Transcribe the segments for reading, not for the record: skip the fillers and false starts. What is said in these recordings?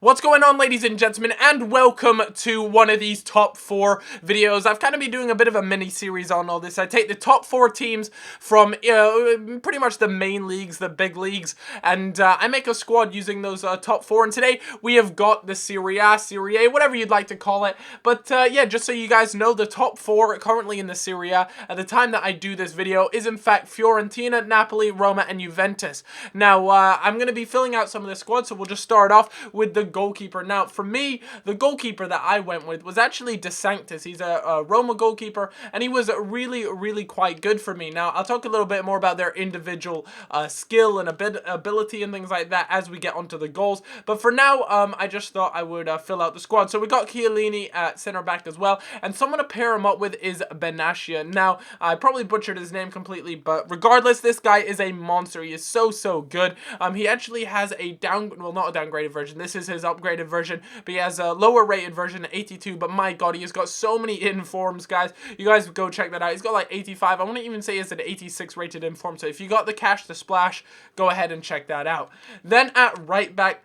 What's going on, ladies and gentlemen, and welcome to one of these top 4 videos. I've kind of been doing a bit of a mini-series on all this. I take the top 4 teams from pretty much the main leagues, the big leagues, and I make a squad using those top 4. And today we have got the Serie A, whatever you'd like to call it. But yeah, just so you guys know, the top 4 currently in the Serie A at the time that I do this video is in fact Fiorentina, Napoli, Roma, and Juventus. Now, I'm going to be filling out some of the squad, so we'll just start off with the goalkeeper. Now, for me, the goalkeeper that I went with was actually De Sanctis. He's a Roma goalkeeper, and he was really quite good for me. Now, I'll talk a little bit more about their individual skill and ability and things like that as we get onto the goals. But for now, I just thought I would fill out the squad. So we got Chiellini at center back as well, and someone to pair him up with is Benassia. Now, I probably butchered his name completely, but regardless, this guy is a monster. He is so good. He actually has a not a downgraded version. This is his upgraded version, but he has a lower rated version, 82. But my god, he has got so many informs, guys. You guys go check that out. He's got like 85. I want to even say it's an 86 rated inform. So if you got the cash to splash, go ahead and check that out. Then at right back,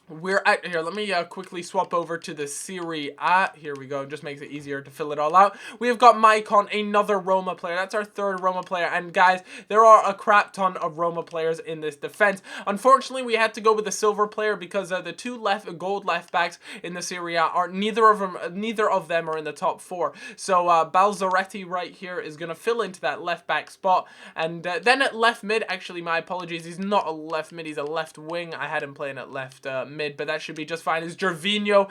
we're at here. Let me quickly swap over to the Serie A. Here we go. Just makes it easier to fill it all out. We have got Maicon, another Roma player. That's our third Roma player. And guys, there are a crap ton of Roma players in this defense. Unfortunately, we had to go with the silver player because the two gold left backs in the Serie A are neither of them are in the top 4. So Balzaretti right here is gonna fill into that left back spot. And then at left mid, actually, my apologies, he's not a left mid. He's a left wing. I had him playing at left mid, but that should be just fine. Is Gervinho,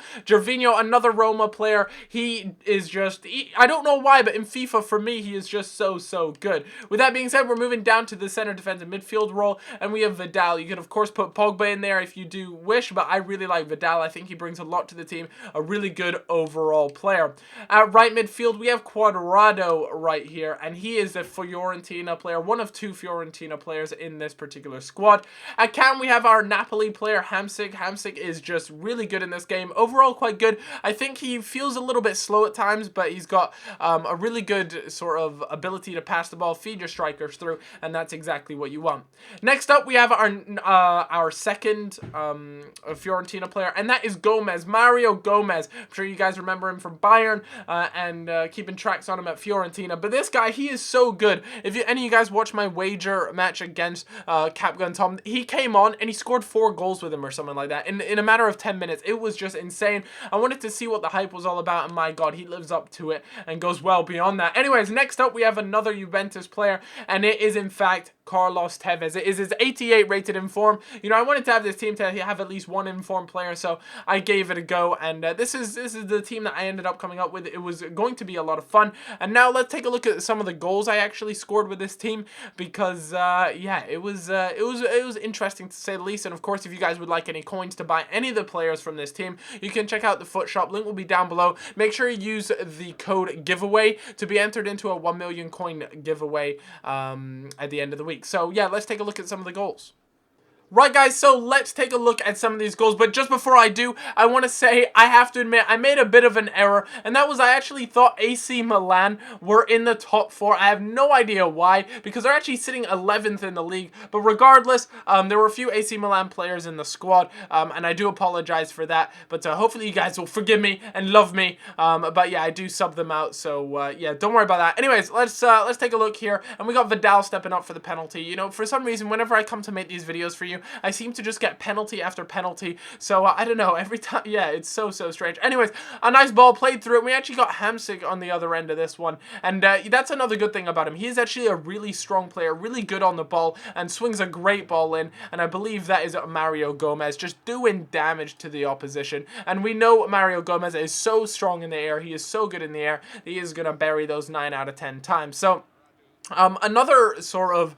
another Roma player. He is just, I don't know why, but in FIFA, for me, he is just so good. With that being said, we're moving down to the center defensive midfield role, and we have Vidal. You can, of course, put Pogba in there if you do wish, but I really like Vidal. I think he brings a lot to the team, a really good overall player. At right midfield, we have Quadrado right here, and he is a Fiorentina player, one of 2 Fiorentina players in this particular squad. At cam, we have our Napoli player, Hamsik. Hamsik is just really good in this game. Overall, quite good. I think he feels a little bit slow at times, but he's got a really good sort of ability to pass the ball, feed your strikers through, and that's exactly what you want. Next up, we have our second Fiorentina player, and that is Gomez, Mario Gomez. I'm sure you guys remember him from Bayern and keeping tracks on him at Fiorentina. But this guy, he is so good. If any of you guys watch my wager match against Capgun Tom, he came on and he scored 4 goals with him or something like that in a matter of 10 minutes. It was just insane. I wanted to see what the hype was all about, and my god, he lives up to it and goes well beyond that. Anyways, next up we have another Juventus player, and it is in fact Carlos Tevez. It is his 88 rated inform. You know, I wanted to have this team to have at least one inform player, so I gave it a go, and this is the team that I ended up coming up with. It was going to be a lot of fun. And now let's take a look at some of the goals I actually scored with this team, because yeah, it was interesting to say the least. And of course, if you guys would like any coins to buy any of the players from this team, you can check out the Foot Shop. Link will be down below. Make sure you use the code giveaway to be entered into a 1 million coin giveaway at the end of the week. So yeah, let's take a look at some of the goals. Right, guys, so let's take a look at some of these goals. But just before I do, I want to say, I have to admit, I made a bit of an error. And that was, I actually thought AC Milan were in the top 4. I have no idea why, because they're actually sitting 11th in the league. But regardless, there were a few AC Milan players in the squad. And I do apologize for that. But hopefully you guys will forgive me and love me. But yeah, I do sub them out. So yeah, don't worry about that. Anyways, let's take a look here. And we got Vidal stepping up for the penalty. You know, for some reason, whenever I come to make these videos for you, I seem to just get penalty after penalty. So I don't know, every time, yeah, it's so strange. Anyways, a nice ball played through it. We actually got Hamsik on the other end of this one, and that's another good thing about him. He is actually a really strong player, really good on the ball, and swings a great ball in. And I believe that is Mario Gomez, just doing damage to the opposition. And we know Mario Gomez is so strong in the air. He is so good in the air. He is gonna bury those 9 out of 10 times. So another sort of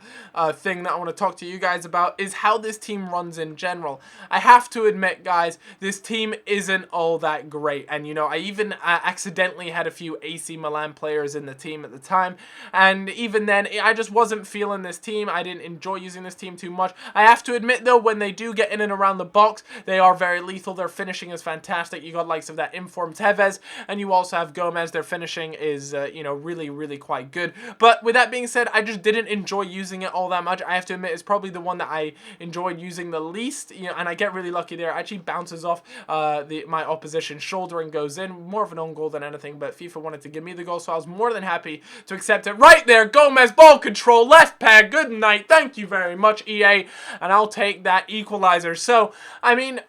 thing that I want to talk to you guys about is how this team runs in general. I have to admit, guys, this team isn't all that great. And, you know, I even accidentally had a few AC Milan players in the team at the time. And even then, I just wasn't feeling this team. I didn't enjoy using this team too much. I have to admit, though, when they do get in and around the box, they are very lethal. Their finishing is fantastic. You got likes of that informed Tevez, and you also have Gomez. Their finishing is, you know, really quite good. But with that being said, I just didn't enjoy using it all that much. I have to admit, it's probably the one that I enjoyed using the least, you know, and I get really lucky there. It actually bounces off my opposition's shoulder and goes in. More of an own goal than anything, but FIFA wanted to give me the goal, so I was more than happy to accept it. Right there, Gomez, ball control, left pad, good night. Thank you very much, EA, and I'll take that equalizer. So, I mean,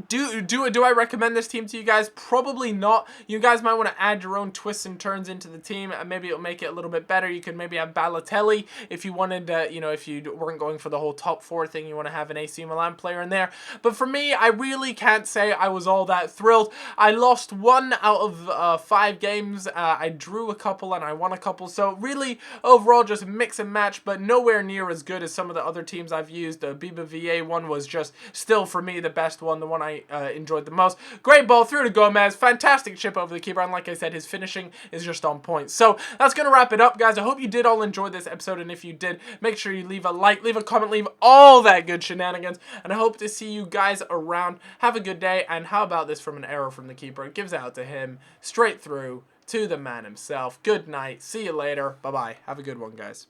do I recommend this team to you guys? Probably not. You guys might want to add your own twists and turns into the team, and maybe it'll make it a little bit better. You could maybe have Balotelli if you wanted, you know, if you weren't going for the whole top 4 thing, you want to have an AC Milan player in there. But for me, I really can't say I was all that thrilled. I lost 1 out of 5 games. I drew a couple and I won a couple. So really, overall, just mix and match, but nowhere near as good as some of the other teams I've used. The Biba VA one was just still, for me, the best one, the one I enjoyed the most. Great ball through to Gomez. Fantastic chip over the keeper. And like I said, his finishing is just on point. So that's going to wrap it up, guys. I hope you did all enjoy this episode. And if you did, make sure you leave a like, leave a comment, leave all that good shenanigans. And I hope to see you guys around. Have a good day. And how about this from an error from the keeper? It gives out to him straight through to the man himself. Good night. See you later. Bye-bye. Have a good one, guys.